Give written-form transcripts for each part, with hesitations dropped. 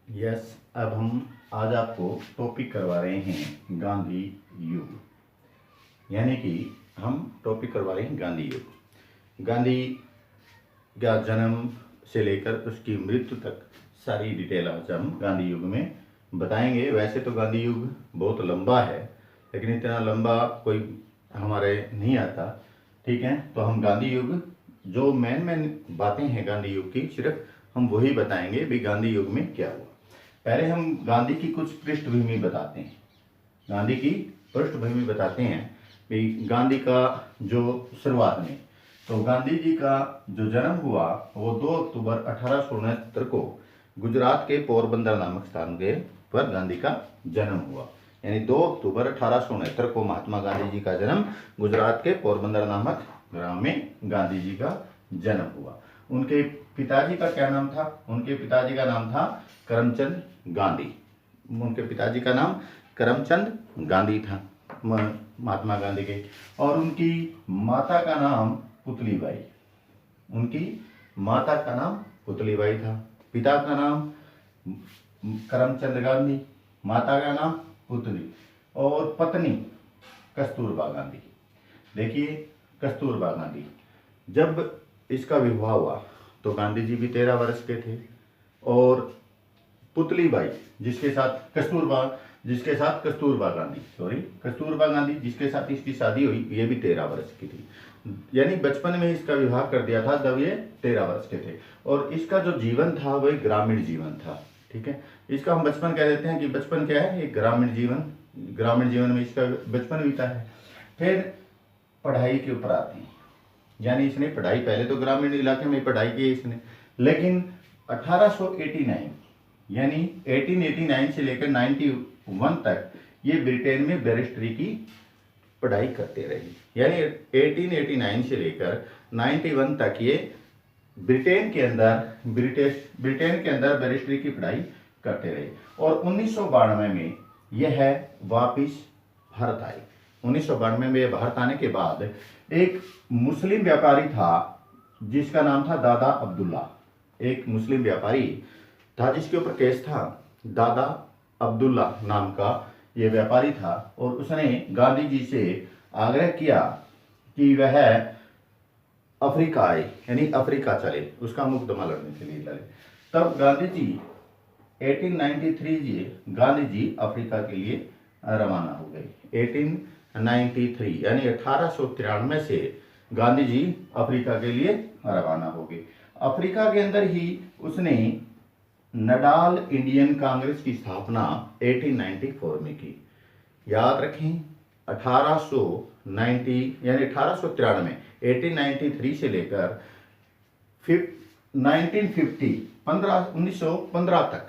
Yes, अब हम आज आपको टॉपिक करवा रहे हैं गांधी युग, यानी कि हम टॉपिक करवा रहे हैं गांधी युग। गांधी का जन्म से लेकर उसकी मृत्यु तक सारी डिटेल आज हम गांधी युग में बताएंगे। वैसे तो गांधी युग बहुत लंबा है, लेकिन इतना लंबा कोई हमारे नहीं आता, ठीक है। तो हम गांधी युग जो मेन बातें हैं गांधी युग की, सिर्फ हम वही बताएंगे भी गांधी युग में क्या हुआ। पहले हम गांधी की कुछ पृष्ठभूमि बताते हैं। गांधी की पृष्ठभूमि बताते हैं कि गांधी का जो शुरुआत में, तो गांधी जी का जो जन्म हुआ वो 2 अक्टूबर 1869 को गुजरात के पोरबंदर नामक स्थान के पर गांधी का जन्म हुआ। यानी 2 अक्टूबर 1869 को महात्मा गांधी जी का जन्म गुजरात के पोरबंदर नामक ग्राम में गांधी जी का जन्म हुआ। उनके पिताजी का क्या नाम था? उनके पिताजी का नाम था करमचंद गांधी। उनके पिताजी का नाम करमचंद गांधी था, महात्मा गांधी के। और उनकी माता का नाम पुतलीबाई। उनकी माता का नाम पुतलीबाई था। पिता का नाम करमचंद गांधी, माता का नाम पुतली, और पत्नी कस्तूरबा गांधी। देखिए, कस्तूरबा गांधी, जब इसका विवाह हुआ तो गांधी जी भी 13 वर्ष के थे, और पुतलीबाई जिसके साथ कस्तूरबा गांधी जिसके साथ इसकी शादी हुई, ये भी 13 वर्ष की थी। यानी बचपन में इसका विवाह कर दिया था जब ये 13 वर्ष के थे। और इसका जो जीवन था वह ग्रामीण जीवन था, ठीक है। इसका हम बचपन कह देते हैं कि बचपन क्या है, एक ग्रामीण जीवन में इसका बचपन बीता है। फिर पढ़ाई के ऊपर आते हैं, यानी इसने पढ़ाई, पहले तो ग्रामीण इलाके में पढ़ाई की इसने, लेकिन 1889 यानी 1889 से लेकर 91 तक ये ब्रिटेन में बैरिस्ट्री की पढ़ाई करते रहे। यानी 1889 से लेकर 91 तक ये ब्रिटेन के अंदर बैरिस्ट्री की पढ़ाई करते रहे। और 1992 में यह वापिस भारत आए। 1992 में भारत आने के बाद एक मुस्लिम व्यापारी था जिसका नाम था दादा अब्दुल्ला। एक मुस्लिम व्यापारी था जिसके ऊपर केस था। दादा अब्दुल्ला नाम का ये व्यापारी था, और उसने गांधी जी से आग्रह किया कि वह अफ्रीका आए, यानी अफ्रीका चले, उसका मुकदमा लड़ने के लिए चले। तब गांधी जी 1893 गांधी जी अफ्रीका के लिए रवाना हो गए। 1893 यानी 1893 से गांधी जी अफ्रीका के लिए रवाना हो गए। अफ्रीका के अंदर ही उसने नडाल इंडियन कांग्रेस की स्थापना 1894 में की। याद रखें, 1890 यानी 1893 1893 से लेकर 1915 तक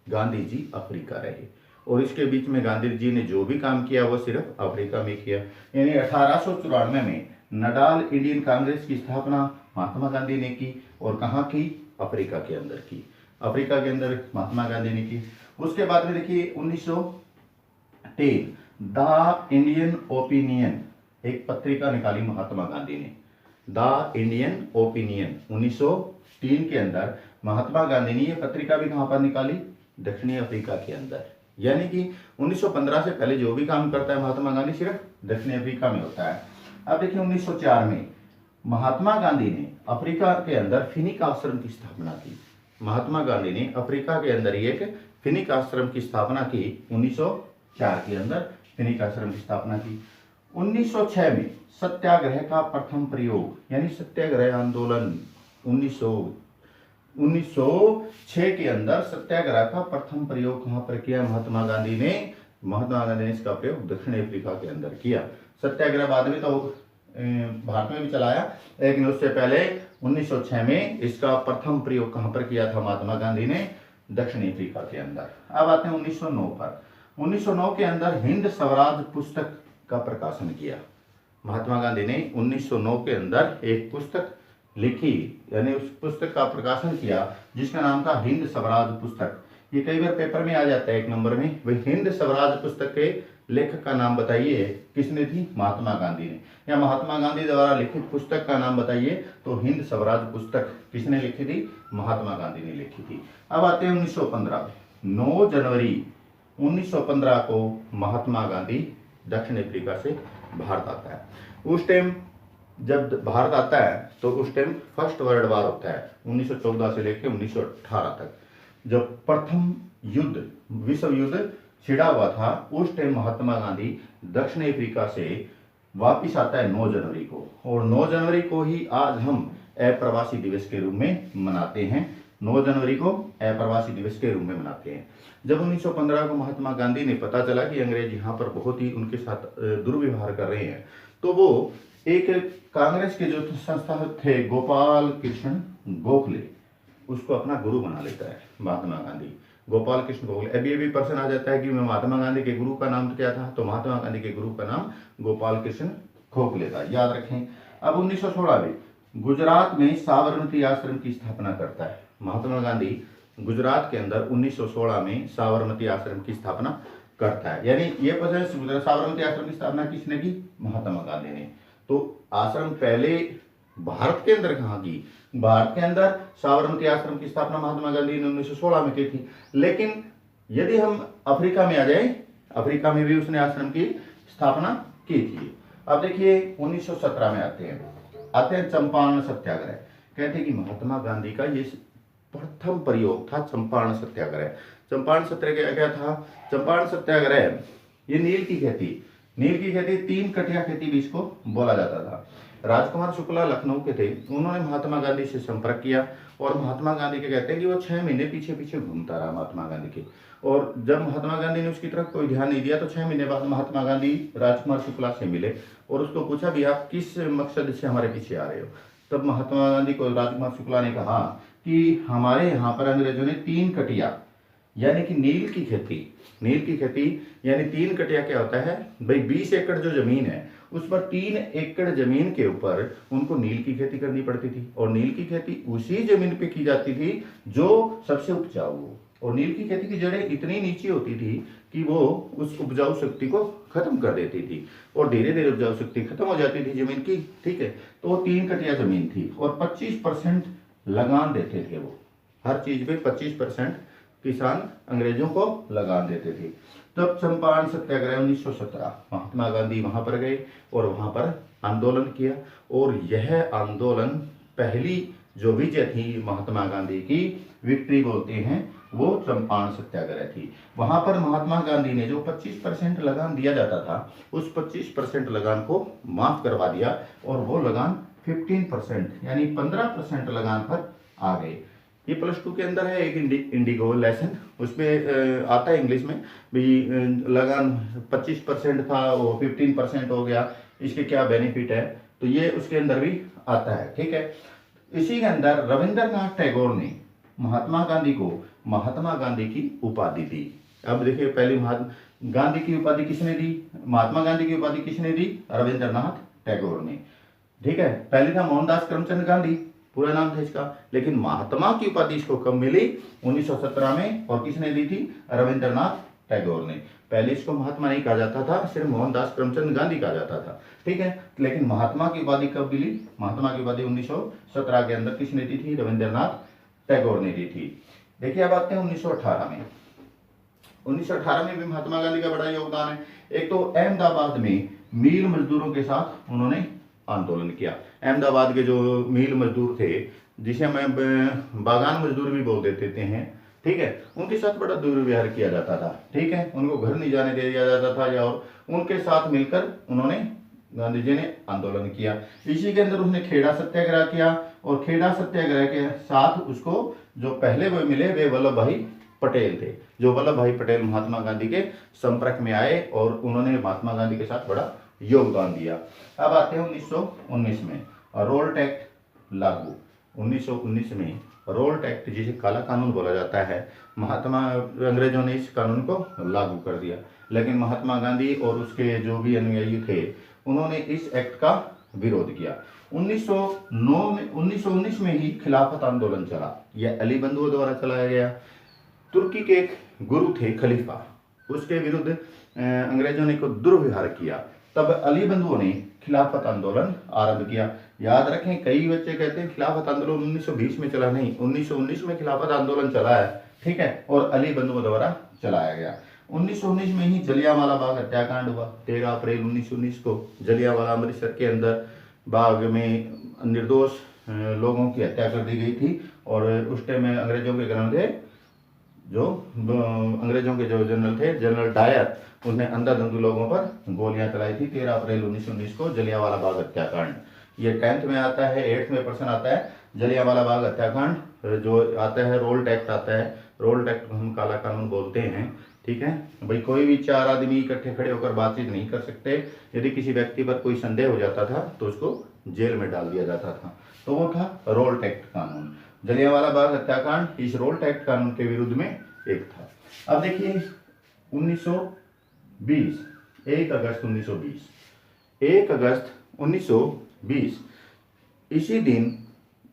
गांधी जी अफ्रीका रहे। और इसके बीच में गांधी जी ने जो भी काम किया वो सिर्फ अफ्रीका में किया। यानी 1894 में नडाल इंडियन कांग्रेस की स्थापना महात्मा गांधी ने की, और कहाँ की? अफ्रीका के अंदर की। अफ्रीका के अंदर महात्मा गांधी ने की। उसके बाद में देखिए 1910 द इंडियन ओपिनियन एक पत्रिका निकाली महात्मा गांधी ने। द इंडियन ओपिनियन 1903 के अंदर महात्मा गांधी ने ये पत्रिका भी कहाँ पर निकाली? दक्षिणी अफ्रीका के अंदर। यानी कि 1915 से पहले जो भी काम करता है महात्मा गांधी सिर्फ दक्षिणी अफ्रीका में होता है। अब देखिए 1904 में महात्मा गांधी ने अफ्रीका के अंदर फिनिक आश्रम की स्थापना की। महात्मा गांधी ने अफ्रीका के अंदर एक फिनिक आश्रम की स्थापना की। 1904 के अंदर फिनिक आश्रम की स्थापना की। 1906 में सत्याग्रह का प्रथम प्रयोग, यानी सत्याग्रह आंदोलन 1906 के अंदर सत्याग्रह का प्रथम प्रयोग कहां पर किया? महात्मा गांधी ने इसका प्रयोग दक्षिण अफ्रीका के अंदर किया। सत्याग्रह बाद में तो भारत में भी चलाया, लेकिन उससे पहले 1906 में इसका प्रथम प्रयोग कहां पर किया था महात्मा गांधी ने? दक्षिण अफ्रीका के अंदर। अब आते हैं 1909 पर। 1909 के अंदर हिंद स्वराज पुस्तक का प्रकाशन किया। महात्मा गांधी ने 1909 के अंदर एक पुस्तक लिखी, यानी उस पुस्तक का प्रकाशन किया जिसका नाम था हिंद स्वराज पुस्तक। ये कई बार पेपर में आ जाता है 1 नंबर में, वही हिंद स्वराज पुस्तक के लेखक का नाम बताइए, किसने थी? महात्मा गांधी ने। या महात्मा गांधी द्वारा लिखित पुस्तक का नाम बताइए, तो हिंद स्वराज पुस्तक किसने लिखी थी? महात्मा गांधी ने लिखी थी। अब आते हैं 1915 में। 9 जनवरी 1915 को महात्मा गांधी दक्षिण अफ्रीका से भारत आता है। उस टाइम जब भारत आता है तो उस टाइम फर्स्ट वर्ल्ड वार होता है 1914 से लेकर 1918 तक। जब प्रथम युद्ध विश्व युद्ध छिड़ा हुआ था उस टाइम महात्मा गांधी दक्षिण अफ्रीका से वापिस आता है 9 जनवरी को, और 9 जनवरी को ही आज हम अप्रवासी दिवस के रूप में मनाते हैं। 9 जनवरी को अप्रवासी दिवस के रूप में मनाते हैं। जब 1915 को महात्मा गांधी ने पता चला कि अंग्रेज यहाँ पर बहुत ही उनके साथ दुर्व्यवहार कर रहे हैं, तो वो एक कांग्रेस के जो संस्था थे गोपाल कृष्ण गोखले, उसको अपना गुरु बना लेता है महात्मा गांधी। गोपाल कृष्ण गोखले, अभी प्रश्न आ जाता है कि महात्मा गांधी के गुरु का नाम क्या था, तो महात्मा गांधी के गुरु का नाम गोपाल कृष्ण गोखले था, याद रखें। अब 1916 में गुजरात में साबरमती आश्रम की स्थापना करता है महात्मा गांधी। गुजरात के अंदर 1916 में साबरमती आश्रम की स्थापना करता है। यानी ये पता, साबरमती आश्रम की स्थापना किसने की? महात्मा गांधी ने। तो आश्रम पहले भारत के अंदर कहाँ की? भारत के अंदर साबरमती आश्रम की स्थापना महात्मा गांधी ने 1916 में की थी। लेकिन यदि हम अफ्रीका में आ जाए, अफ्रीका में भी उसने आश्रम की स्थापना की थी। अब देखिए 1917 में आते हैं चंपारण सत्याग्रह। कहते हैं कि महात्मा गांधी का ये प्रथम प्रयोग था चंपारण सत्याग्रह। चंपारण सत्याग्रह क्या था? चंपारण सत्याग्रह ये नील की खेती 3 कटिया खेती भी इसको बोला जाता था। राजकुमार शुक्ला लखनऊ के थे, उन्होंने महात्मा गांधी से संपर्क किया और महात्मा गांधी के कहते हैं कि वो 6 महीने पीछे पीछे घूमता रहा महात्मा गांधी के, और जब महात्मा गांधी ने उसकी तरफ कोई ध्यान नहीं दिया तो 6 महीने बाद महात्मा गांधी राजकुमार शुक्ला से मिले और उसको पूछा भी आप किस मकसद से हमारे पीछे आ रहे हो। तब महात्मा गांधी को राजकुमार शुक्ला ने कहा कि हमारे यहाँ पर अंग्रेजों ने 3 कटिया यानी कि नील की खेती यानी 3 कटिया क्या होता है भाई, 20 एकड़ जो जमीन है उस पर 3 एकड़ जमीन के ऊपर उनको नील की खेती करनी पड़ती थी, और नील की खेती उसी जमीन पे की जाती थी जो सबसे उपजाऊ हो, और नील की खेती की जड़ें इतनी नीचे होती थी कि वो उस उपजाऊ शक्ति को खत्म कर देती थी और धीरे धीरे उपजाऊ शक्ति खत्म हो जाती थी जमीन की। ठीक है, तो वो 3 कटिया जमीन थी और 25% लगान देते थे। वो हर चीज पे 25% किसान अंग्रेजों को लगान देते थे। तब चंपारण सत्याग्रह 1917 महात्मा गांधी वहां पर गए और वहां पर आंदोलन किया, और यह आंदोलन पहली जो विजय थी महात्मा गांधी की, विक्ट्री बोलते हैं, वो चंपारण सत्याग्रह थी। वहां पर महात्मा गांधी ने जो 25% लगान दिया जाता था उस 25% लगान को माफ करवा दिया और वो लगान 15% यानी 15% लगान पर आ गए। ये +2 के अंदर है एक इंडिगो लेसन, उसमें आता है इंग्लिश में भी लगान 25% था वो 15% हो गया, इसके क्या बेनिफिट है, तो ये उसके अंदर भी आता है। ठीक है, इसी के अंदर रविंद्रनाथ टैगोर ने महात्मा गांधी को महात्मा गांधी की उपाधि दी। अब देखिए पहली महात्मा गांधी की उपाधि किसने दी? महात्मा गांधी की उपाधि किसने दी? रविंद्रनाथ टैगोर ने। ठीक है, पहले था मोहनदास करमचंद गांधी, पूरा नाम था इसका, लेकिन महात्मा की उपाधि इसको कब मिली? 1917 में, और किसने दी थी? रविंद्रनाथ टैगोर ने। पहले इसको महात्मा नहीं कहा जाता था, सिर्फ मोहनदास करमचंद गांधी कहा जाता था। ठीक है, लेकिन महात्मा की उपाधि कब मिली? महात्मा की उपाधि 1917 के अंदर किसने दी थी? रविंद्रनाथ टैगोर ने दी थी। देखिए अब आते हैं 1918 में। 1918 में भी महात्मा गांधी का बड़ा योगदान है। एक तो अहमदाबाद में मील मजदूरों के साथ उन्होंने आंदोलन किया। अहमदाबाद के जो मील मजदूर थे, जिसे हमें बागान मजदूर भी बोल देते हैं, ठीक है, उनके साथ बड़ा दुर्व्यवहार किया जाता था। ठीक है, उनको घर नहीं जाने दिया जाता था, या और उनके साथ मिलकर उन्होंने गांधी जी ने आंदोलन किया। इसी के अंदर उसने खेड़ा सत्याग्रह किया, और खेड़ा सत्याग्रह के साथ उसको जो पहले वो मिले वे वल्लभ भाई पटेल थे, जो वल्लभ भाई पटेल महात्मा गांधी के संपर्क में आए और उन्होंने महात्मा गांधी के साथ बड़ा योगदान दिया। अब आते हैं 1919 में रोल टैक्ट लागू। 1919 में रोल टैक्ट, जिसे काला कानून बोला जाता है, अंग्रेजों ने इस कानून को लागू कर दिया, लेकिन महात्मा गांधी और उसके जो भी अनुयायी थे उन्होंने इस एक्ट का विरोध किया। 1919 में ही खिलाफत आंदोलन चला। यह अली बंधुओं द्वारा चलाया गया। तुर्की के एक गुरु थे खलीफा, उसके विरुद्ध अंग्रेजों ने को दुर्व्यवहार किया। तब अली बंधुओं ने खिलाफत आंदोलन आरंभ किया। याद रखें, कई बच्चे कहते हैं खिलाफत आंदोलन 1920 में चला, नहीं, 1919 में खिलाफत आंदोलन चला है। ठीक है, और अली बंधुओं द्वारा चलाया गया। 1919 में ही जलियांवाला बाग हत्याकांड हुआ। 13 अप्रैल 1919 को जलियांवाला अमृतसर के अंदर बाग में निर्दोष लोगों की हत्या कर दी गई थी। और उस टाइम में अंग्रेजों के जनरल थे, जो अंग्रेजों के जो जनरल थे, जनरल डायर, उसने अंधाधुंध लोगों पर गोलियां चलाई थी। 13 अप्रैल 1919 को जलियांवाला बाग हत्याकांड। ये 10th में आता है, 8th में प्रश्न आता है। जलियांवाला बाग हत्याकांड जो आता है, रोल्ट एक्ट आता है। रोल्ट एक्ट को हम काला कानून बोलते हैं। ठीक है भाई, कोई भी 4 आदमी इकट्ठे खड़े होकर बातचीत नहीं कर सकते। यदि किसी व्यक्ति पर कोई संदेह हो जाता था तो उसको जेल में डाल दिया जाता था। तो वो था रोल्ट एक्ट कानून। जलियांवाला बाग हत्याकांड इस रोल्ट एक्ट कानून के विरुद्ध में एक था। अब देखिए 1920, 1 अगस्त 1920, 1 अगस्त 1920 इसी दिन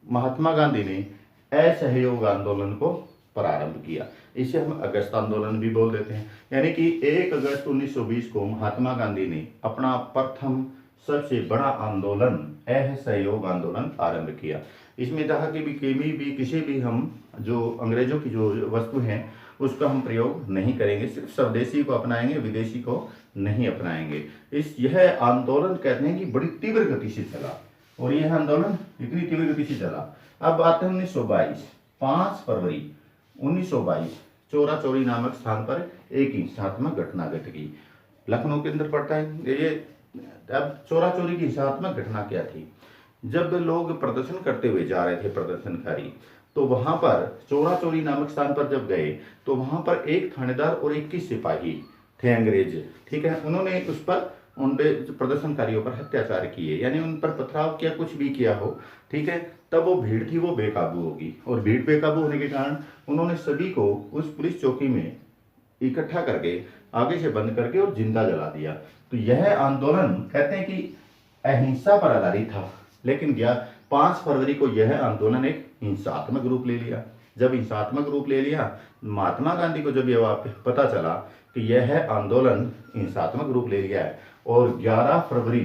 महात्मा गांधी ने असहयोग आंदोलन को प्रारंभ किया। इसे हम अगस्त आंदोलन भी बोल देते हैं। यानी कि 1 अगस्त 1920 को महात्मा गांधी ने अपना प्रथम सबसे बड़ा आंदोलन, असहयोग आंदोलन आरंभ किया। इसमें था कि किसी भी हम जो अंग्रेजों की जो वस्तु हैं उसका हम प्रयोग नहीं करेंगे, सिर्फ स्वदेशी को अपनाएंगे, विदेशी को नहीं अपनाएंगे। यह आंदोलन कहते हैं कि बड़ी तीव्र गति से चला, और यह आंदोलन इतनी तीव्र गति से चला। अब आते हैं 1922, 5 फरवरी 1922 चोरा चोरी नामक स्थान पर एक हिंसात्मक घटना घट गई। लखनऊ के अंदर पड़ता है ये। अब चोरा चोरी की हिंसात्मक घटना क्या थी? जब लोग प्रदर्शन करते हुए जा रहे थे, प्रदर्शनकारी, तो वहां पर चोरा चोरी नामक स्थान पर जब गए तो वहां पर एक थानेदार और 21 सिपाही थे अंग्रेज। ठीक है, उन्होंने उस पर उन प्रदर्शनकारियों पर अत्याचार किए, यानी उन पर पथराव किया, कुछ भी किया हो। ठीक है, तब वो भीड़ थी वो बेकाबू होगी, और भीड़ बेकाबू होने के कारण उन्होंने सभी को उस पुलिस चौकी में इकट्ठा करके आगे से बंद करके और जिंदा जला दिया। तो यह आंदोलन कहते हैं कि अहिंसा पर आधारित था, लेकिन 5 फरवरी को यह आंदोलन एक हिंसात्मक रूप ले लिया। जब हिंसात्मक रूप ले लिया, महात्मा गांधी को जब यह पता चला कि यह आंदोलन हिंसात्मक रूप ले लिया है, और 11 फरवरी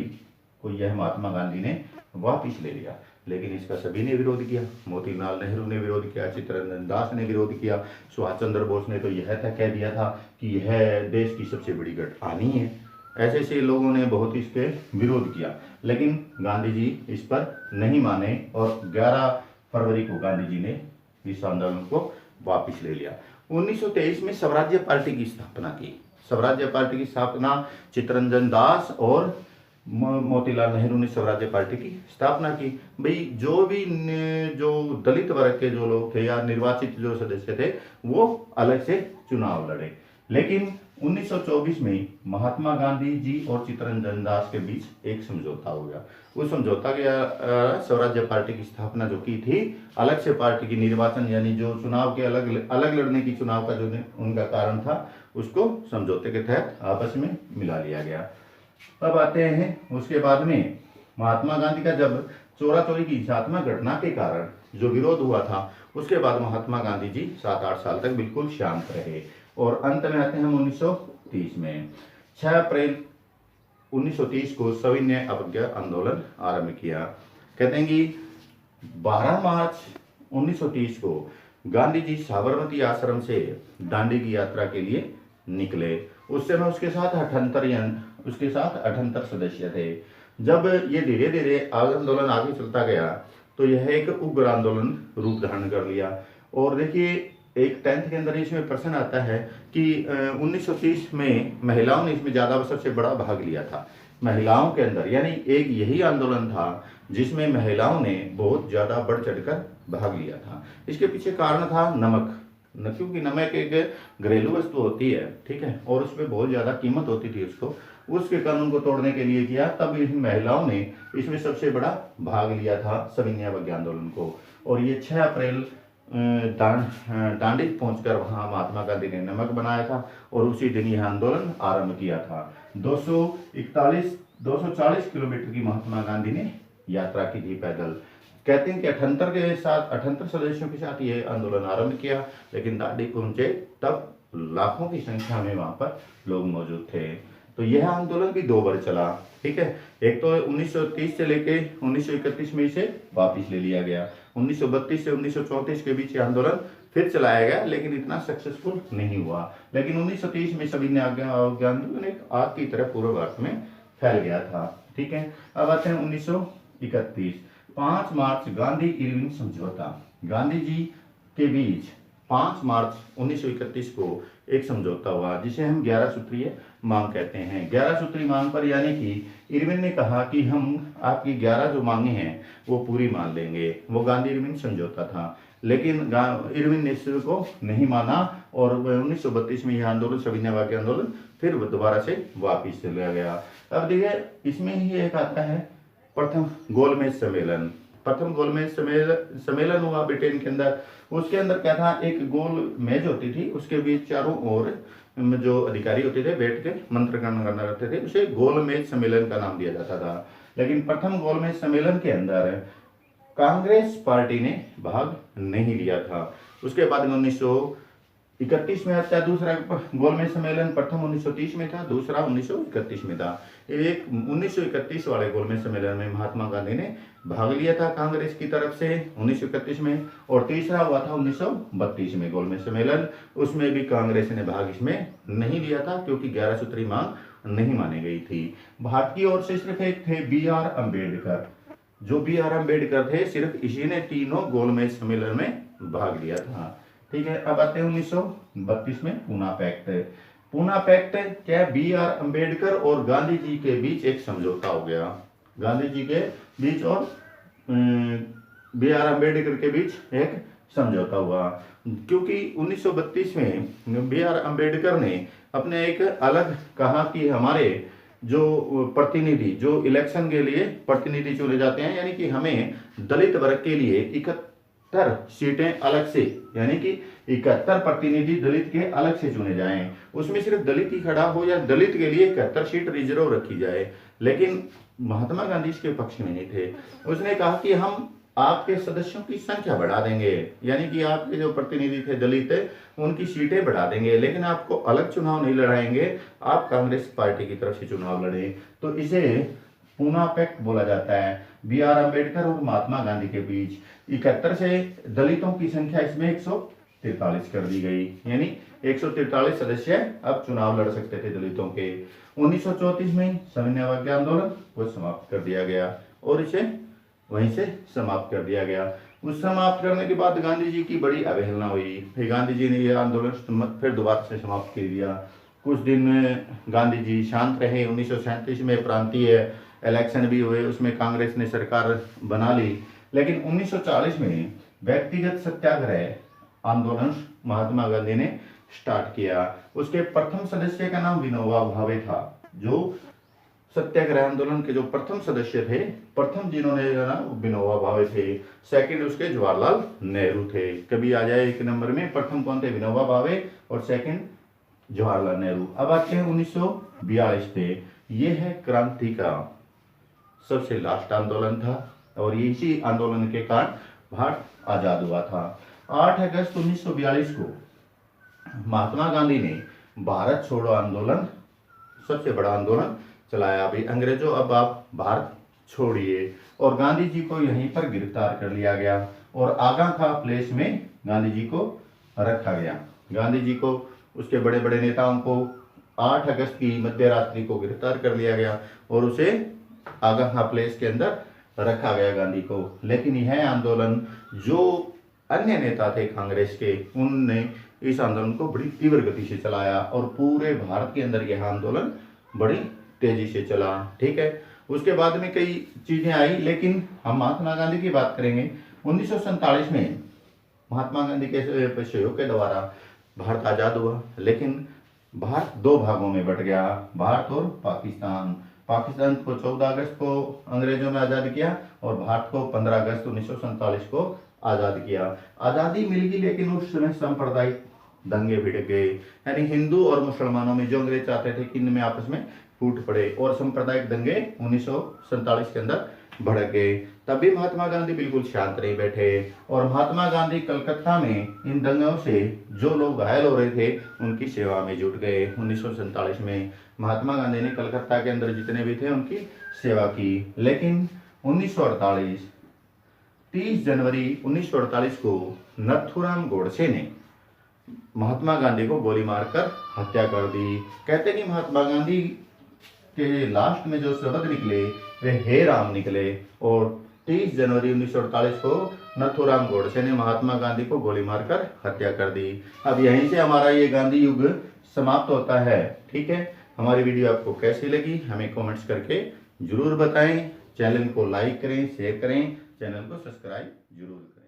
को यह महात्मा गांधी ने वापिस ले लिया। लेकिन इसका सभी ने विरोध किया। मोतीलाल नेहरू ने विरोध किया, चित्तरंजन दास ने विरोध किया, सुभाष चंद्र बोस ने तो यह तक कह दिया था कि यह देश की सबसे बड़ी घटना है। ऐसे ऐसे लोगों ने बहुत इसके विरोध किया, लेकिन गांधी जी इस पर नहीं माने, और 11 फरवरी को गांधी जी ने इस आंदोलन को वापस ले लिया। 1923 में स्वराज्य पार्टी की स्थापना की। स्वराज्य पार्टी की स्थापना चित्तरंजन दास और मोतीलाल नेहरू ने स्वराज्य पार्टी की स्थापना की। भाई जो भी जो दलित वर्ग के जो लोग थे या निर्वाचित जो सदस्य थे वो अलग से चुनाव लड़े। लेकिन 1924 में महात्मा गांधी जी और चित्तरंजन दास के बीच एक समझौता हो गया। उस समझौता के स्वराज्य पार्टी की स्थापना जो की थी, अलग से पार्टी की निर्वाचन यानी जो चुनाव के अलग अलग लड़ने की चुनाव का जो उनका कारण था, उसको समझौते के तहत आपस में मिला लिया गया। अब आते हैं उसके बाद में महात्मा गांधी का जब चोरा चोरी की हिंसात्मक घटना के कारण जो विरोध हुआ था, उसके बाद महात्मा गांधी जी 7-8 साल तक बिल्कुल शांत रहे, और अंत में आते हैं हम 1930 में। 6 अप्रैल 1930 को सभी ने अवज्ञा आंदोलन आरंभ किया। कहते हैं कि 12 मार्च 1930 को गांधी जी साबरमती आश्रम से दांडी की यात्रा के लिए निकले। उस समय उसके साथ 78 सदस्य थे। जब ये धीरे धीरे आंदोलन आगे चलता गया तो यह एक उग्र आंदोलन रूप धारण कर लिया। और देखिए एक 10th के अंदर इसमें प्रश्न आता है कि 1930 में महिलाओं ने इसमें ज़्यादा सबसे बड़ा भाग लिया था। महिलाओं के अंदर यानी एक यही आंदोलन था जिसमें महिलाओं ने बहुत ज़्यादा बढ़ चढ़कर भाग लिया था। इसके पीछे कारण था नमक, क्योंकि नमक एक घरेलू वस्तु होती है, ठीक है, और उसमें बहुत ज़्यादा कीमत होती थी उसके कानून को तोड़ने के लिए किया। तब इन महिलाओं ने इसमें सबसे बड़ा भाग लिया था सविनय अवज्ञा आंदोलन को। और ये 6 अप्रैल दांडी पहुंचकर वहां महात्मा गांधी ने नमक बनाया था, और उसी दिन यह आंदोलन आरंभ किया था। 240 किलोमीटर की महात्मा गांधी ने यात्रा की थी पैदल। कहते हैं कि 78 सदस्यों के साथ ये आंदोलन आरंभ किया, लेकिन दांडी पहुंचे तब लाखों की संख्या में वहां पर लोग मौजूद थे। तो यह आंदोलन भी 2 बार चला, ठीक है। एक तो 1930 से लेके 1931 में इसे वापिस ले लिया गया। 1932 से 1934 के बीच आंदोलन फिर चलाया गया, लेकिन इतना सक्सेसफुल नहीं हुआ। लेकिन 1930 में सभी ने आंदोलन एक आग की तरह पूरे भारत में फैल गया था। ठीक है, अब आते हैं 1931, 5 मार्च गांधी इरविन समझौता। गांधी जी के बीच 5 मार्च 1931 को एक समझौता हुआ, जिसे हम 11 सूत्रीय मांग कहते हैं। 11 सूत्री मांग पर यानी कि इरविन ने कहा कि हम आपकी 11 जो मांगे हैं वो पूरी मान लेंगे। वो गांधी इरविन समझौता था, लेकिन इरविन ने इसको नहीं माना और 1932 में यह आंदोलन सविनय अवज्ञा आंदोलन फिर दोबारा से वापिस चला गया। अब देखिए, इसमें ही एक आता है प्रथम गोलमेज सम्मेलन। प्रथम गोलमेज सम्मेलन हुआ ब्रिटेन के अंदर। उसके अंदर क्या था, एक गोल मेज होती थी, उसके बीच चारों ओर जो अधिकारी होते थे बैठ के मंत्र करना करते थे, उसे गोलमेज सम्मेलन का नाम दिया जाता था। लेकिन प्रथम गोलमेज सम्मेलन के अंदर कांग्रेस पार्टी ने भाग नहीं लिया था। उसके बाद में 1931 में आता है दूसरा गोलमेज सम्मेलन। प्रथम 1930 में था, दूसरा 1931 में था। एक 1931 वाले गोलमेज सम्मेलन में महात्मा गांधी ने भाग लिया था कांग्रेस की तरफ से 1931 में, और तीसरा हुआ था 1932 में गोलमेज सम्मेलन। उसमें भी कांग्रेस ने भाग इसमें नहीं लिया था, क्योंकि 11 सूत्री मांग नहीं मानी गई थी। भारत की ओर से सिर्फ एक थे B.R. अम्बेडकर। जो B.R. अम्बेडकर थे, सिर्फ इसी ने तीनों गोलमेज सम्मेलन में भाग लिया था। ठीक है, अब आते हैं 1932 में पूना पैक्ट। पूना पैक्ट क्या, B.R. अम्बेडकर और गांधी जी के बीच एक समझौता हो गया। गांधी जी के बीच और B.R. अम्बेडकर के बीच एक समझौता हुआ, क्योंकि 1932 में B.R. अम्बेडकर ने अपने एक अलग कहा कि हमारे जो प्रतिनिधि, जो इलेक्शन के लिए प्रतिनिधि चुने जाते हैं, यानी कि हमें दलित वर्ग के लिए 71 सीटें अलग से, यानी कि 71 प्रतिनिधि दलित के अलग से चुने जाएं। उसमें सिर्फ दलित ही खड़ा हो या दलित के लिए 71 सीट रिजर्व रखी जाए। लेकिन महात्मा गांधी इसके पक्ष में नहीं थे। उसने कहा कि हम आपके सदस्यों की संख्या बढ़ा देंगे, यानी कि आपके जो प्रतिनिधि थे दलित उनकी सीटें बढ़ा देंगे, लेकिन आपको अलग चुनाव नहीं लड़ाएंगे, आप कांग्रेस पार्टी की तरफ से चुनाव लड़े। तो इसे पूना पैक्ट बोला जाता है। B.R. अम्बेडकर और महात्मा गांधी के बीच 71 से दलितों की संख्या इसमें 143 कर दी गई, यानी 143 सदस्य अब चुनाव लड़ सकते थे दलितों के। 1934 में सविनय अवज्ञा आंदोलन को समाप्त कर दिया गया और इसे वहीं से समाप्त कर दिया गया। उस समाप्त करने के बाद गांधी जी की बड़ी अवहेलना हुई। फिर गांधी जी ने यह आंदोलन फिर दोबारा से समाप्त कर दिया। कुछ दिन में गांधी जी शांत रहे। 1937 में प्रांतीय इलेक्शन भी हुए, उसमें कांग्रेस ने सरकार बना ली। लेकिन 1940 में व्यक्तिगत सत्याग्रह आंदोलन महात्मा गांधी ने स्टार्ट किया। उसके प्रथम सदस्य का नाम विनोबा भावे था। जो सत्याग्रह आंदोलन के जो प्रथम सदस्य थे, प्रथम जिन्होंने विनोबा भावे थे। सेकंड उसके जवाहरलाल नेहरू थे। कभी आ जाए एक नंबर में, प्रथम कौन थे, विनोबा भावे, और सेकंड जवाहरलाल नेहरू। अब आते हैं 1942 पे। ये है क्रांति का सबसे लास्ट आंदोलन था, और इसी आंदोलन के कारण भारत आजाद हुआ था। 8 अगस्त 1942 को महात्मा गांधी ने भारत छोड़ो आंदोलन, सबसे बड़ा आंदोलन चलाया। अभी अंग्रेजों, अब आप भारत छोड़िए, और गांधी जी को यहीं पर गिरफ्तार कर लिया गया और आगा खा प्लेस में गांधी जी को रखा गया। गांधी जी को, उसके बड़े बड़े नेताओं को 8 अगस्त की मध्य रात्रि को गिरफ्तार कर लिया गया और उसे आगा खा प्लेस के अंदर रखा गया गांधी को। लेकिन यह आंदोलन, जो अन्य नेता थे कांग्रेस के, उनने इस आंदोलन को बड़ी तीव्र गति से चलाया और पूरे भारत के अंदर यह आंदोलन बड़ी तेजी से चला। ठीक है, उसके बाद में कई चीजें आई, लेकिन हम महात्मा गांधी की बात करेंगे। 1947 में महात्मा गांधी के सहयोग के द्वारा भारत आजाद हुआ, लेकिन भारत 2 भागों में बट गया, भारत और पाकिस्तान। पाकिस्तान को 14 अगस्त को अंग्रेजों ने आजाद किया और भारत को 15 अगस्त 1947 को आजाद किया। आजादी मिल गई, लेकिन उस समय सांप्रदायिक दंगे भिड़ गए, यानी हिंदू और मुसलमानों में, जो अंग्रेज चाहते थे कि इनमें आपस में फूट पड़े, और सांप्रदायिक दंगे 1947 के अंदर भड़क गए। तब भी महात्मा गांधी बिल्कुल शांत नहीं बैठे, और महात्मा गांधी कलकत्ता में इन दंगों से जो लोग घायल हो रहे थे उनकी सेवा में जुट गए। 1947 में महात्मा गांधी ने कलकत्ता के अंदर जितने भी थे उनकी सेवा की। लेकिन 1948 30 जनवरी 1948 को नथुराम गोडसे ने महात्मा गांधी को गोली मारकर हत्या कर दी। कहते हैं कि महात्मा गांधी के लास्ट में जो शब्द निकले वे हे राम निकले, और 30 जनवरी 1948 को नथुराम गोडसे ने महात्मा गांधी को गोली मारकर हत्या कर दी। अब यहीं से हमारा ये गांधी युग समाप्त होता है। ठीक है, हमारी वीडियो आपको कैसी लगी हमें कमेंट्स करके जरूर बताएं। चैनल को लाइक करें, शेयर करें, चैनल को सब्सक्राइब जरूर करें।